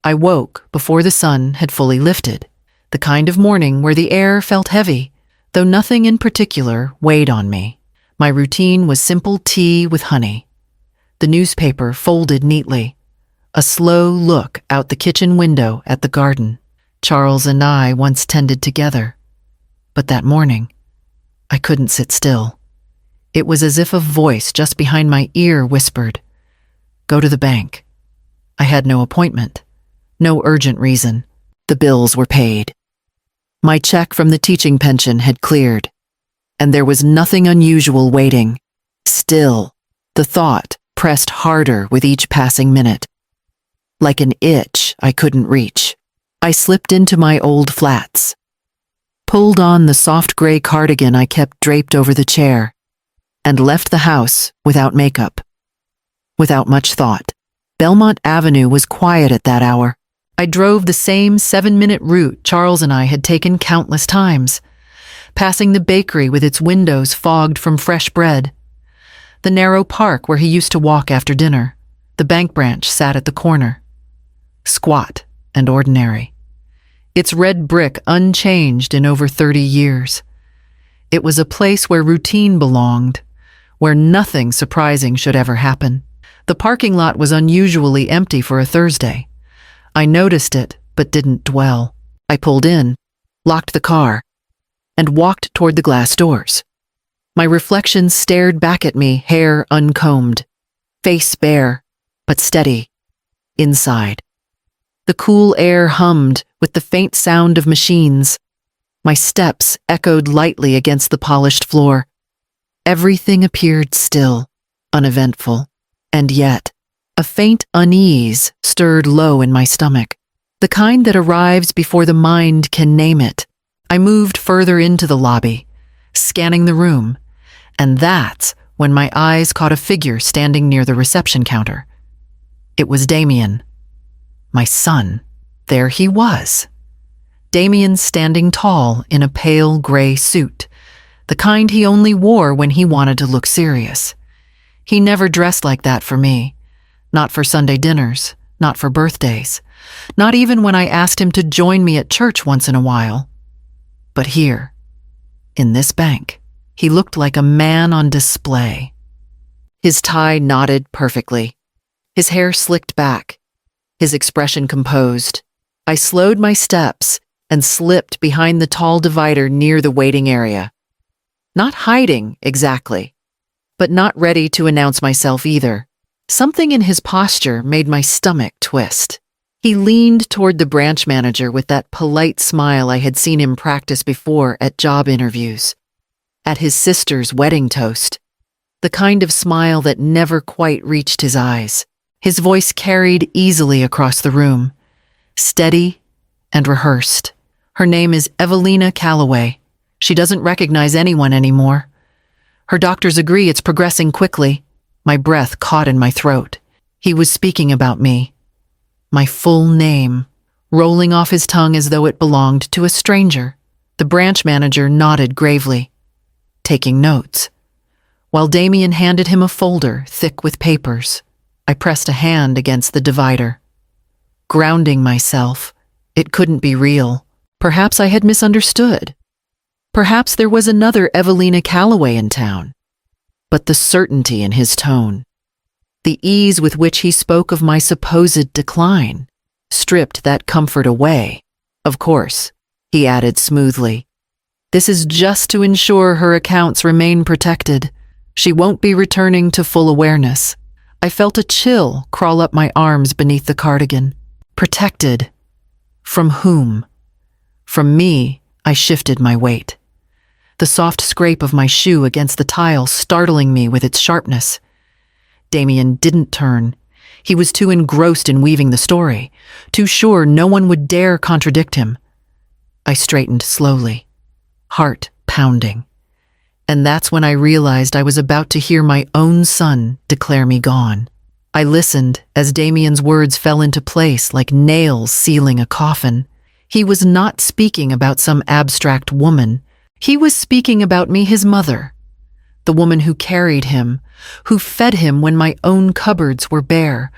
I woke before the sun had fully lifted, the kind of morning where the air felt heavy, though nothing in particular weighed on me. My routine was simple tea with honey, the newspaper folded neatly, a slow look out the kitchen window at the garden Charles and I once tended together. But that morning, I couldn't sit still. It was as if a voice just behind my ear whispered, "Go to the bank." I had no appointment, no urgent reason. The bills were paid. My check from the teaching pension had cleared, and there was nothing unusual waiting. Still, the thought pressed harder with each passing minute. Like an itch I couldn't reach, I slipped into my old flats, pulled on the soft gray cardigan I kept draped over the chair, and left the house without makeup, without much thought. Belmont Avenue was quiet at that hour. I drove the same 7-minute route Charles and I had taken countless times, passing the bakery with its windows fogged from fresh bread, the narrow park where he used to walk after dinner. The bank branch sat at the corner, squat and ordinary, its red brick unchanged in over 30 years. It was a place where routine belonged, where nothing surprising should ever happen. The parking lot was unusually empty for a Thursday. I noticed it, but didn't dwell. I pulled in, locked the car, and walked toward the glass doors. My reflection stared back at me, hair uncombed, face bare, but steady, inside. The cool air hummed with the faint sound of machines. My steps echoed lightly against the polished floor. Everything appeared still, uneventful, and yet a faint unease stirred low in my stomach, the kind that arrives before the mind can name it. I moved further into the lobby, scanning the room, and that's when my eyes caught a figure standing near the reception counter. It was Damien, my son. There he was. Damien standing tall in a pale gray suit, the kind he only wore when he wanted to look serious. He never dressed like that for me, not for Sunday dinners, not for birthdays, not even when I asked him to join me at church once in a while. But here, in this bank, he looked like a man on display. His tie knotted perfectly, his hair slicked back, his expression composed. I slowed my steps and slipped behind the tall divider near the waiting area. Not hiding, exactly, but not ready to announce myself either. Something in his posture made my stomach twist. He leaned toward the branch manager with that polite smile I had seen him practice before at job interviews, at his sister's wedding toast, the kind of smile that never quite reached his eyes. His voice carried easily across the room, steady and rehearsed. Her name is Evelina Calloway. She doesn't recognize anyone anymore. Her doctors agree it's progressing quickly. My breath caught in my throat. He was speaking about me. My full name, rolling off his tongue as though it belonged to a stranger. The branch manager nodded gravely, taking notes, while Damien handed him a folder thick with papers. I pressed a hand against the divider, grounding myself. It couldn't be real. Perhaps I had misunderstood. Perhaps there was another Evelina Calloway in town. But the certainty in his tone, the ease with which he spoke of my supposed decline, stripped that comfort away. Of course, he added smoothly, this is just to ensure her accounts remain protected. She won't be returning to full awareness. I felt a chill crawl up my arms beneath the cardigan. Protected? From whom? From me. I shifted my weight, the soft scrape of my shoe against the tile startling me with its sharpness. Damien didn't turn. He was too engrossed in weaving the story, too sure no one would dare contradict him. I straightened slowly, heart pounding. And that's when I realized I was about to hear my own son declare me gone. I listened as Damien's words fell into place like nails sealing a coffin. He was not speaking about some abstract woman. He was speaking about me, his mother, the woman who carried him, who fed him when my own cupboards were bare,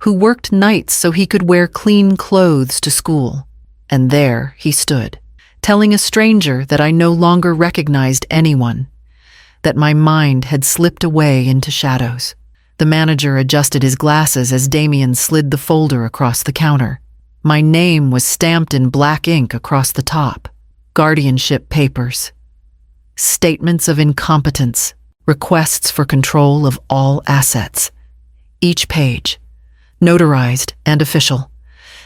who worked nights so he could wear clean clothes to school. And there he stood, telling a stranger that I no longer recognized anyone, that my mind had slipped away into shadows. The manager adjusted his glasses as Damien slid the folder across the counter. My name was stamped in black ink across the top. Guardianship papers. Statements of incompetence. Requests for control of all assets. Each page, notarized and official,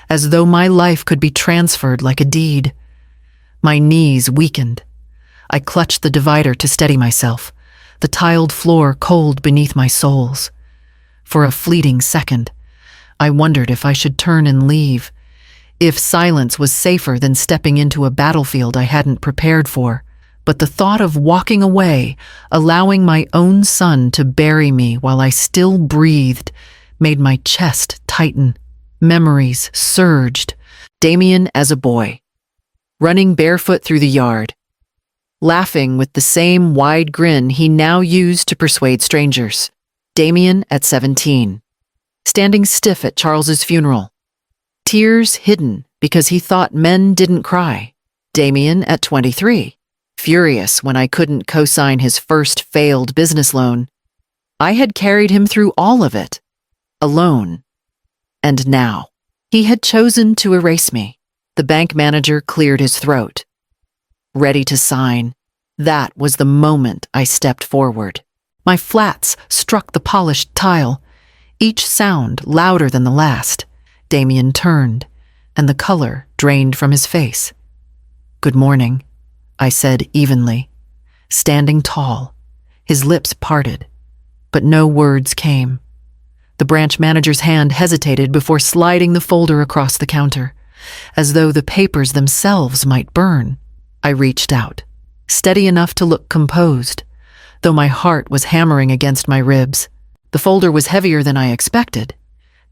as though my life could be transferred like a deed. My knees weakened. I clutched the divider to steady myself, the tiled floor cold beneath my soles. For a fleeting second, I wondered if I should turn and leave, if silence was safer than stepping into a battlefield I hadn't prepared for. But the thought of walking away, allowing my own son to bury me while I still breathed, made my chest tighten. Memories surged. Damien as a boy, running barefoot through the yard, laughing with the same wide grin he now used to persuade strangers. Damien at 17, standing stiff at Charles's funeral, tears hidden because he thought men didn't cry. Damien at 23, furious when I couldn't co-sign his first failed business loan. I had carried him through all of it, alone. And now, he had chosen to erase me. The bank manager cleared his throat. Ready to sign. That was the moment I stepped forward. My flats struck the polished tile, each sound louder than the last. Damien turned, and the color drained from his face. "Good morning," I said evenly, standing tall, his lips parted, but no words came. The branch manager's hand hesitated before sliding the folder across the counter, as though the papers themselves might burn. I reached out, steady enough to look composed, though my heart was hammering against my ribs. The folder was heavier than I expected,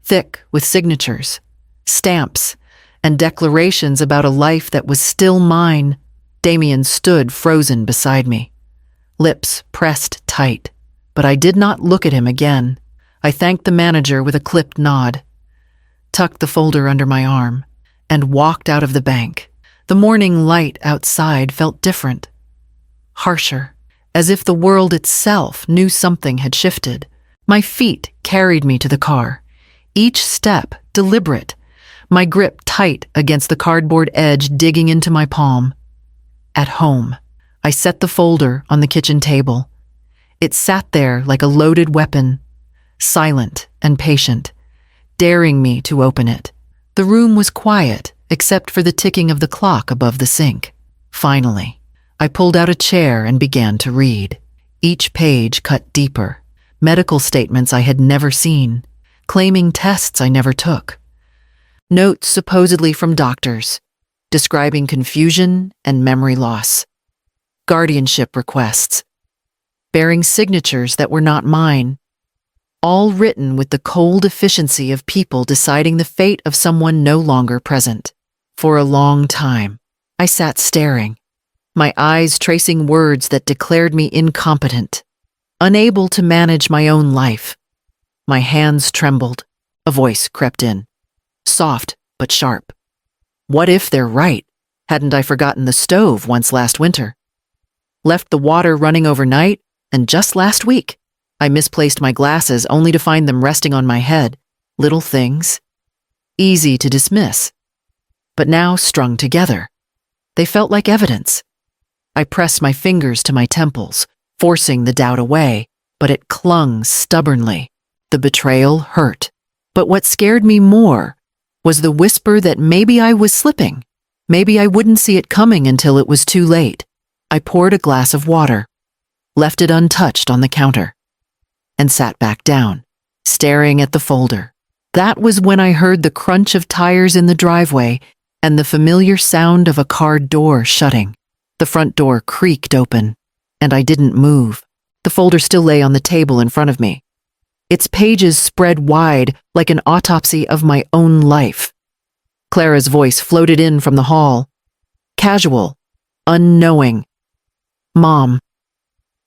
thick with signatures, stamps, and declarations about a life that was still mine. Damien stood frozen beside me, lips pressed tight, but I did not look at him again. I thanked the manager with a clipped nod, tucked the folder under my arm, and walked out of the bank. The morning light outside felt different, harsher, as if the world itself knew something had shifted. My feet carried me to the car, each step deliberate, my grip tight against the cardboard edge digging into my palm. At home, I set the folder on the kitchen table. It sat there like a loaded weapon, silent and patient, daring me to open it. The room was quiet, except for the ticking of the clock above the sink. Finally, I pulled out a chair and began to read. Each page cut deeper, medical statements I had never seen, claiming tests I never took, notes supposedly from doctors, describing confusion and memory loss, guardianship requests, bearing signatures that were not mine, all written with the cold efficiency of people deciding the fate of someone no longer present. For a long time, I sat staring, my eyes tracing words that declared me incompetent, unable to manage my own life. My hands trembled. A voice crept in, soft but sharp. What if they're right? Hadn't I forgotten the stove once last winter? Left the water running overnight, and just last week, I misplaced my glasses only to find them resting on my head. Little things, easy to dismiss, but now strung together. They felt like evidence. I pressed my fingers to my temples, forcing the doubt away, but it clung stubbornly. The betrayal hurt. But what scared me more was the whisper that maybe I was slipping. Maybe I wouldn't see it coming until it was too late. I poured a glass of water, left it untouched on the counter, and sat back down, staring at the folder. That was when I heard the crunch of tires in the driveway and the familiar sound of a car door shutting. The front door creaked open, and I didn't move. The folder still lay on the table in front of me, its pages spread wide like an autopsy of my own life. Clara's voice floated in from the hall, casual, unknowing. "Mom."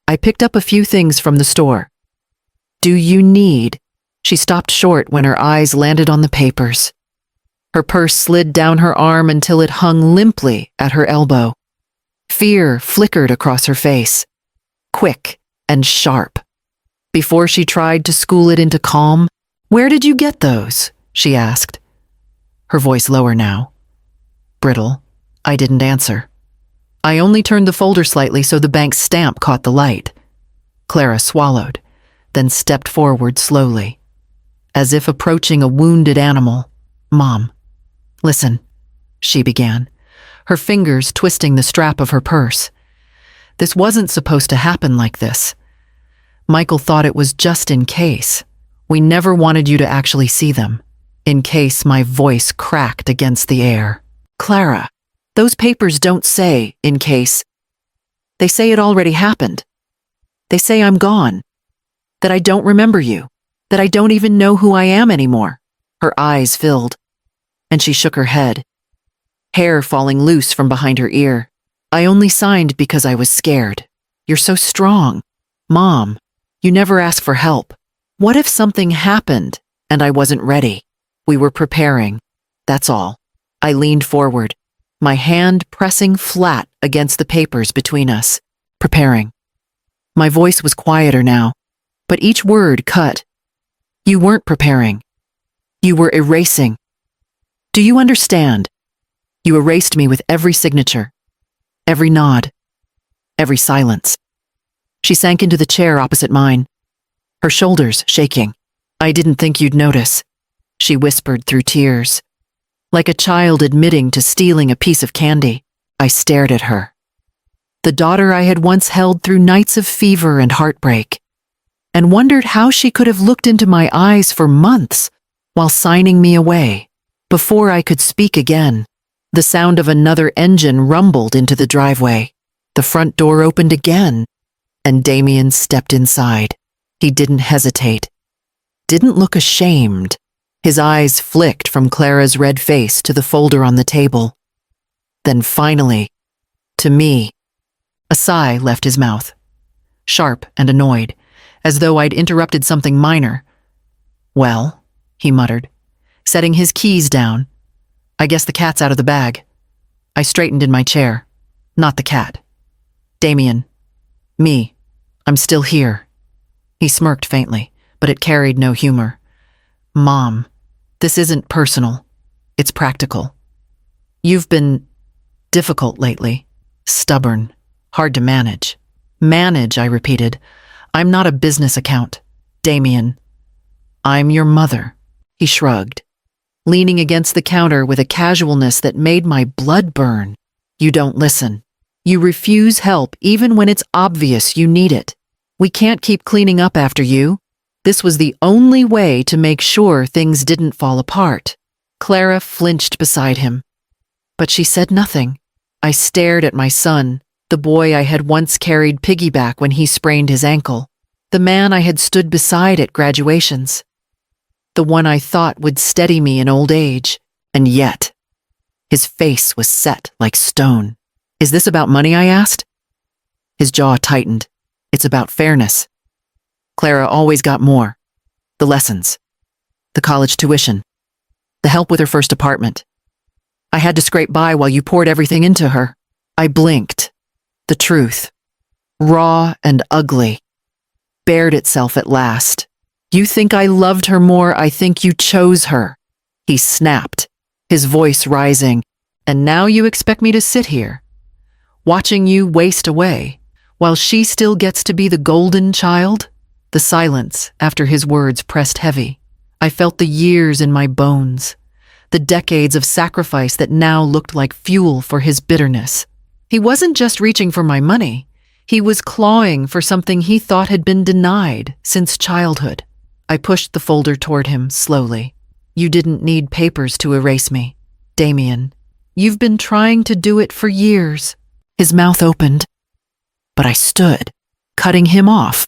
I picked up a few things from the store. Do you need? She stopped short when her eyes landed on the papers. Her purse slid down her arm until it hung limply at her elbow. Fear flickered across her face, quick and sharp. Before she tried to school it into calm, "Where did you get those?" she asked. Her voice lower now. Brittle. I didn't answer. I only turned the folder slightly so the bank's stamp caught the light. Clara swallowed, then stepped forward slowly, as if approaching a wounded animal. "Mom, listen," she began, her fingers twisting the strap of her purse. "This wasn't supposed to happen like this. Michael thought it was just in case. We never wanted you to actually see them." In case my voice cracked against the air. "Clara, those papers don't say in case. They say it already happened. They say I'm gone, that I don't remember you, that I don't even know who I am anymore." Her eyes filled, and she shook her head, hair falling loose from behind her ear. "I only signed because I was scared. You're so strong. Mom, you never ask for help. What if something happened and I wasn't ready? We were preparing, that's all." I leaned forward, my hand pressing flat against the papers between us. Preparing. My voice was quieter now, but each word cut. "You weren't preparing. You were erasing. Do you understand? You erased me with every signature, every nod, every silence." She sank into the chair opposite mine, her shoulders shaking. "I didn't think you'd notice," she whispered through tears. Like a child admitting to stealing a piece of candy, I stared at her. The daughter I had once held through nights of fever and heartbreak, and wondered how she could have looked into my eyes for months while signing me away. Before I could speak again, the sound of another engine rumbled into the driveway. The front door opened again, and Damien stepped inside. He didn't hesitate, didn't look ashamed. His eyes flicked from Clara's red face to the folder on the table. Then finally, to me. A sigh left his mouth, sharp and annoyed, as though I'd interrupted something minor. "Well," he muttered, setting his keys down. "I guess the cat's out of the bag." I straightened in my chair. "Not the cat. Damien. Me. I'm still here." He smirked faintly, but it carried no humor. "Mom, this isn't personal. It's practical. You've been difficult lately, stubborn, hard to manage." "Manage," I repeated. "I'm not a business account. Damien, I'm your mother." He shrugged, leaning against the counter with a casualness that made my blood burn. "You don't listen. You refuse help even when it's obvious you need it. We can't keep cleaning up after you. This was the only way to make sure things didn't fall apart." Clara flinched beside him, but she said nothing. I stared at my son, the boy I had once carried piggyback when he sprained his ankle, the man I had stood beside at graduations, the one I thought would steady me in old age, and yet, his face was set like stone. "Is this about money?" I asked. His jaw tightened. "It's about fairness. Clara always got more. The lessons, the college tuition, the help with her first apartment. I had to scrape by while you poured everything into her." I blinked. The truth, raw and ugly, bared itself at last. "You think I loved her more, I think you chose her," he snapped, his voice rising. "And now you expect me to sit here, watching you waste away, while she still gets to be the golden child?" The silence after his words pressed heavy. I felt the years in my bones, the decades of sacrifice that now looked like fuel for his bitterness. He wasn't just reaching for my money. He was clawing for something he thought had been denied since childhood. I pushed the folder toward him slowly. "You didn't need papers to erase me, Damien. You've been trying to do it for years." His mouth opened, but I stood, cutting him off.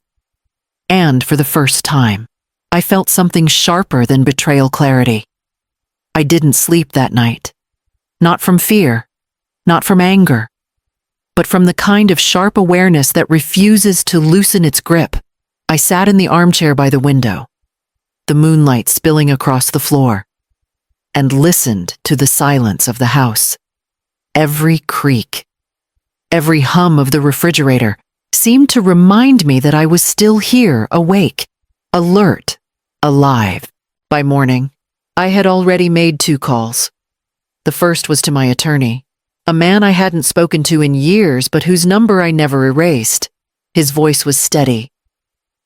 And for the first time, I felt something sharper than betrayal clarity. I didn't sleep that night. Not from fear, not from anger, but from the kind of sharp awareness that refuses to loosen its grip. I sat in the armchair by the window, the moonlight spilling across the floor, and listened to the silence of the house. Every creak, every hum of the refrigerator seemed to remind me that I was still here, awake, alert, alive. By morning, I had already made 2 calls. The first was to my attorney, a man I hadn't spoken to in years but whose number I never erased. His voice was steady,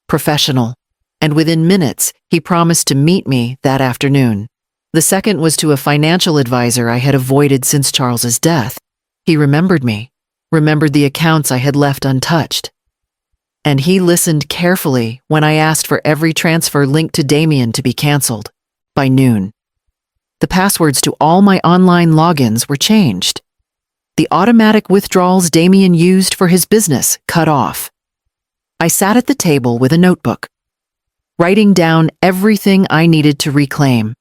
professional, and within minutes he promised to meet me that afternoon. The second was to a financial advisor I had avoided since Charles's death. He remembered me, remembered the accounts I had left untouched. And he listened carefully when I asked for every transfer linked to Damien to be canceled. By noon, the passwords to all my online logins were changed. The automatic withdrawals Damien used for his business cut off. I sat at the table with a notebook, writing down everything I needed to reclaim.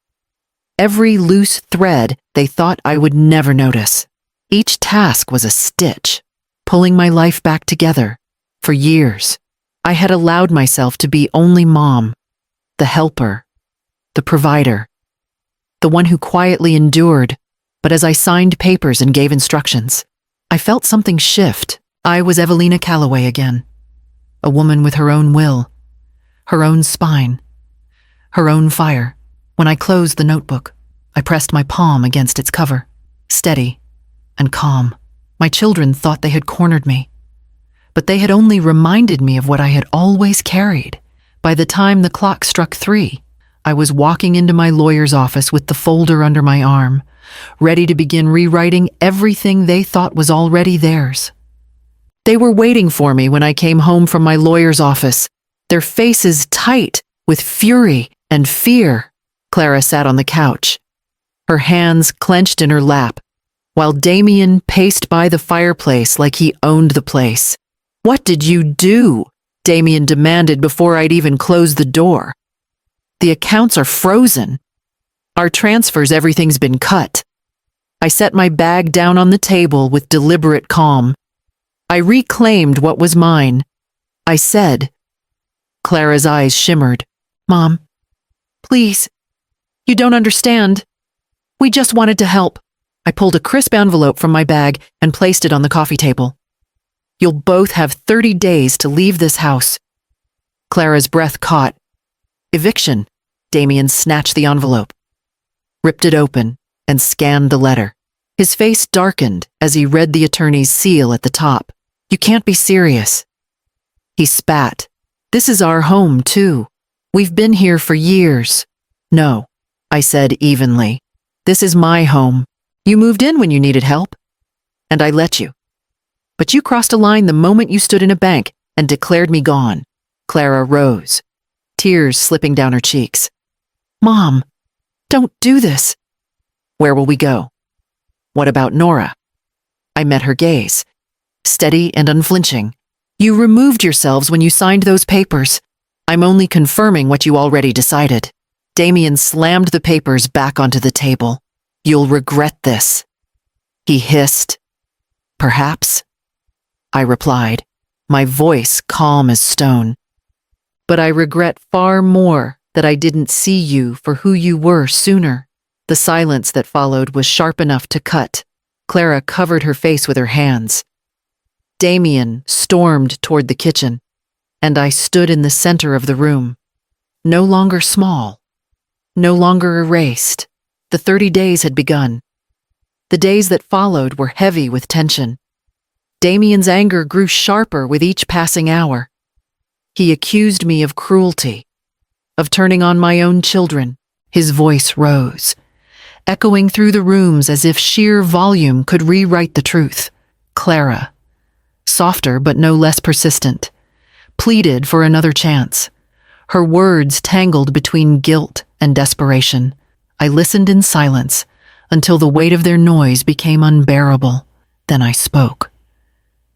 Every loose thread they thought I would never notice. Each task was a stitch, pulling my life back together. For years, I had allowed myself to be only mom, the helper, the provider, the one who quietly endured, but as I signed papers and gave instructions, I felt something shift. I was Evelina Calloway again, a woman with her own will, her own spine, her own fire. When I closed the notebook, I pressed my palm against its cover, steady and calm. My children thought they had cornered me, but they had only reminded me of what I had always carried. By the time the clock struck 3, I was walking into my lawyer's office with the folder under my arm, ready to begin rewriting everything they thought was already theirs. They were waiting for me when I came home from my lawyer's office, their faces tight with fury and fear. Clara sat on the couch, her hands clenched in her lap, while Damien paced by the fireplace like he owned the place. "What did you do?" Damien demanded before I'd even closed the door. "The accounts are frozen. Our transfers, everything's been cut." I set my bag down on the table with deliberate calm. I reclaimed what was mine. I said. Clara's eyes shimmered. "Mom, please, you don't understand. We just wanted to help." I pulled a crisp envelope from my bag and placed it on the coffee table. "You'll both have 30 days to leave this house." Clara's breath caught. "Eviction." Damien snatched the envelope, ripped it open, and scanned the letter. His face darkened as he read the attorney's seal at the top. "You can't be serious." He spat. "This is our home, too. We've been here for years." "No," I said evenly. "This is my home. You moved in when you needed help, and I let you. But you crossed a line the moment you stood in a bank and declared me gone." Clara rose, tears slipping down her cheeks. "Mom, don't do this." "Where will we go?" "What about Nora?" I met her gaze, steady and unflinching. "You removed yourselves when you signed those papers. I'm only confirming what you already decided." Damien slammed the papers back onto the table. "You'll regret this," he hissed. "Perhaps," I replied, my voice calm as stone. "But I regret far more that I didn't see you for who you were sooner." The silence that followed was sharp enough to cut. Clara covered her face with her hands. Damien stormed toward the kitchen, and I stood in the center of the room. No longer small, no longer erased. The 30 days had begun. The days that followed were heavy with tension. Damien's anger grew sharper with each passing hour. He accused me of cruelty, of turning on my own children. His voice rose, echoing through the rooms as if sheer volume could rewrite the truth. Clara, softer but no less persistent, pleaded for another chance. Her words tangled between guilt and desperation. I listened in silence until the weight of their noise became unbearable. Then I spoke.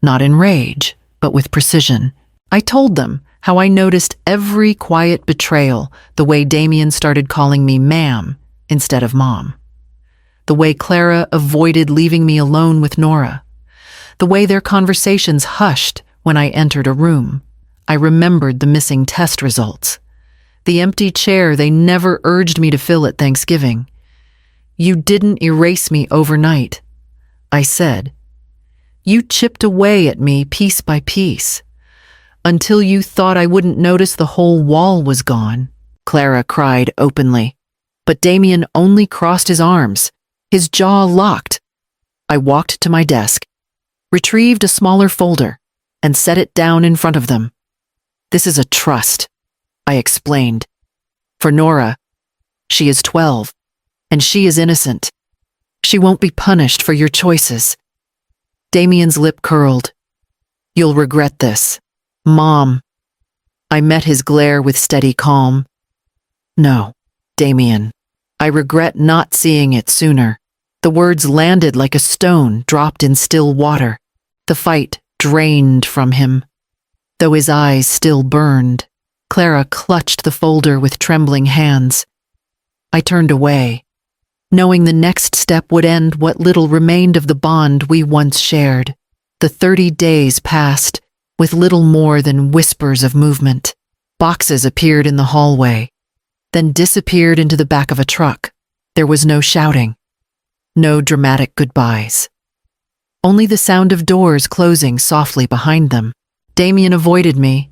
Not in rage, but with precision. I told them how I noticed every quiet betrayal, the way Damien started calling me ma'am instead of mom, the way Clara avoided leaving me alone with Nora, the way their conversations hushed when I entered a room. I remembered the missing test results. The empty chair they never urged me to fill at Thanksgiving. "You didn't erase me overnight," I said. "You chipped away at me piece by piece, until you thought I wouldn't notice the whole wall was gone," Clara cried openly. But Damien only crossed his arms, his jaw locked. I walked to my desk, retrieved a smaller folder, and set it down in front of them. "This is a trust," I explained. "For Nora. She is 12, and she is innocent. She won't be punished for your choices." Damien's lip curled. "You'll regret this, Mom." I met his glare with steady calm. "No, Damien, I regret not seeing it sooner." The words landed like a stone dropped in still water. The fight drained from him. Though his eyes still burned, Clara clutched the folder with trembling hands. I turned away, knowing the next step would end what little remained of the bond we once shared. The 30 days passed, with little more than whispers of movement. Boxes appeared in the hallway, then disappeared into the back of a truck. There was no shouting, no dramatic goodbyes. Only the sound of doors closing softly behind them. Damien avoided me,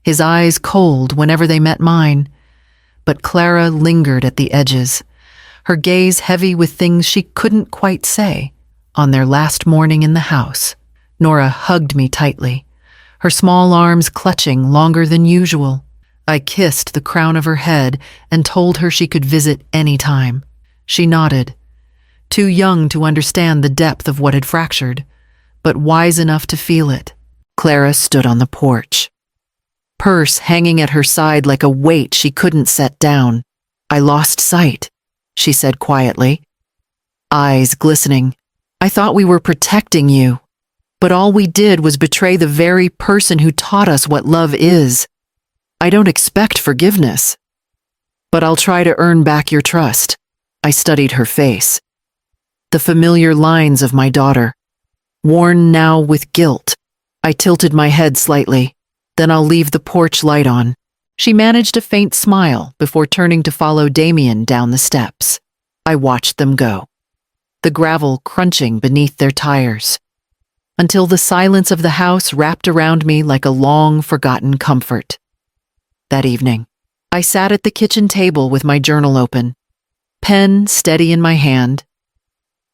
his eyes cold whenever they met mine. But Clara lingered at the edges, her gaze heavy with things she couldn't quite say on their last morning in the house. Nora hugged me tightly, her small arms clutching longer than usual. I kissed the crown of her head and told her she could visit any time. She nodded, too young to understand the depth of what had fractured, but wise enough to feel it. Clara stood on the porch, purse hanging at her side like a weight she couldn't set down. "I lost sight," she said quietly, eyes glistening. "I thought we were protecting you, but all we did was betray the very person who taught us what love is. I don't expect forgiveness, but I'll try to earn back your trust." I studied her face, the familiar lines of my daughter, worn now with guilt. I tilted my head slightly. "Then I'll leave the porch light on." She managed a faint smile before turning to follow Damien down the steps. I watched them go, the gravel crunching beneath their tires, until the silence of the house wrapped around me like a long-forgotten comfort. That evening, I sat at the kitchen table with my journal open, pen steady in my hand.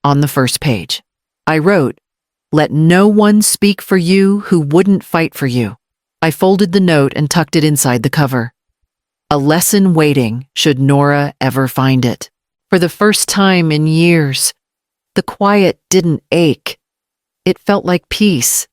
On the first page, I wrote, "Let no one speak for you who wouldn't fight for you." I folded the note and tucked it inside the cover. A lesson waiting should Nora ever find it. For the first time in years, the quiet didn't ache. It felt like peace.